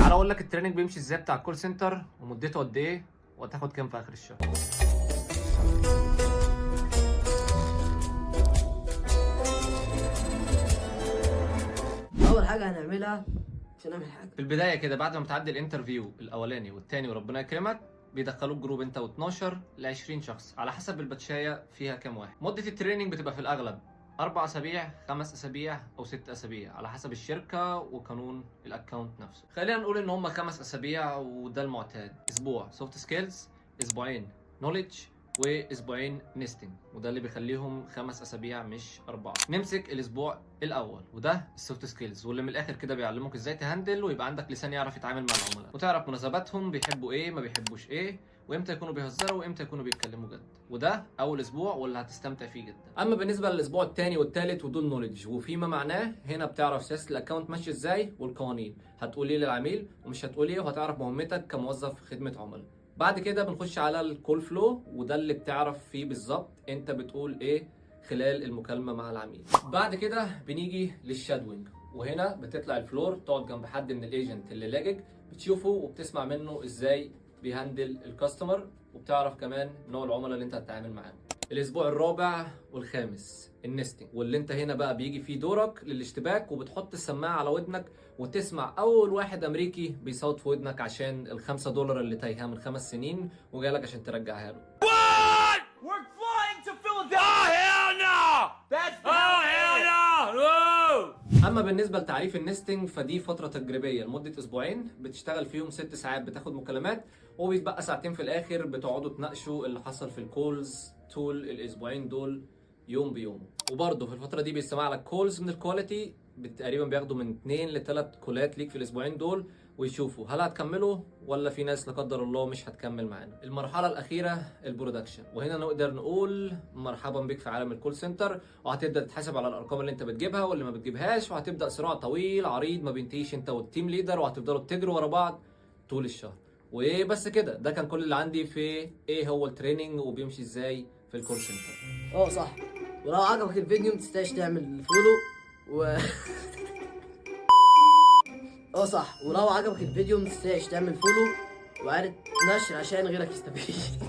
تعال اقول لك التريننج بيمشي ازاي بتاع الكول سنتر ومدته قد ايه وهتاخد كام في اخر الشهر. اول حاجه هنعملها عشان نعمل حاجه في البدايه كده بعد ما تعدي الانترفيو الاولاني والتاني وربنا يكرمك بيدخلوك جروب انت و12 ل 20 شخص على حسب الباتشايه فيها كام واحد. مده التريننج بتبقى في الاغلب 4 اسابيع 5 اسابيع او 6 اسابيع على حسب الشركه وقانون الاكونت نفسه. خلينا نقول ان هم 5 اسابيع وده المعتاد. اسبوع سوفت سكيلز، اسبوعين نوليدج، واسبوعين نيستنج، وده اللي بيخليهم 5 اسابيع مش 4. نمسك الاسبوع الاول وده السوفت سكيلز، واللي من الاخر كده بيعلموك ازاي تهندل ويبقى عندك لسان يعرف يتعامل مع العملاء وتعرف مناسباتهم بيحبوا ايه ما بيحبوش ايه، وامتى يكونوا بيهزروا وامتى يكونوا بيتكلموا جد. وده اول اسبوع واللي هتستمتع فيه جدا. اما بالنسبه للاسبوع الثاني والثالث ودول نوليدج وفيما معناه، هنا بتعرف سياسه الاكونت ماشي ازاي والقوانين، هتقول ايه للعميل ومش هتقول ايه، وهتعرف مهمتك كموظف خدمه عملاء. بعد كده بنخش على الكول فلو، وده اللي بتعرف فيه بالظبط انت بتقول ايه خلال المكالمه مع العميل. بعد كده بنيجي للشادوينج، وهنا بتطلع الفلور تقعد جنب حد من الايجنت اللي لاجئ، بتشوفه وبتسمع منه ازاي بيهندل الكاستمر، وبتعرف كمان نوع العملاء اللي انت هتتعامل معاهم. الاسبوع الرابع والخامس النستنج، واللي انت هنا بقى بيجي فيه دورك للاشتباك، وبتحط السماعه على ودنك وتسمع اول واحد امريكي بيصوت في ودنك عشان ال5 دولار اللي تايهها من 5 سنين وجالك عشان ترجعها له. We're flying to Philadelphia! Oh, hell no! That's oh, hell no! اما بالنسبه لتعريف النستنج فدي فتره تجريبيه لمده اسبوعين بتشتغل فيهم 6 ساعات بتاخد مكالمات، وبيتبقى ساعتين في الاخر بتقعدوا تناقشوا اللي حصل في الكولز طول الاسبوعين دول يوم بيوم. وبرضه في الفتره دي بيسمع لك كولز من الكواليتي، تقريبا بياخدوا من 2 ل 3 كولات ليك في الاسبوعين دول، ويشوفوا هل هتكملوا ولا في ناس لا قدر الله مش هتكمل معانا. المرحله الاخيره البرودكشن، وهنا نقدر نقول مرحبا بك في عالم الكول سنتر، وهتبدا تتحاسب على الارقام اللي انت بتجيبها واللي ما بتجيبهاش، وهتبدا صراع طويل عريض ما بينتهيش انت والتيم ليدر، وهتفضلوا تجروا ورا بعض طول الشهر. وبس كده، ده كان كل اللي عندي في ايه هو التريننج وبيمشي ازاي في الكول سنتر. صح. ولو عجبك الفيديو متنساش تعمل فولو صح. ولو عجبك الفيديو متنساش تعمل فولو وعارف نشر عشان غيرك يستفيد.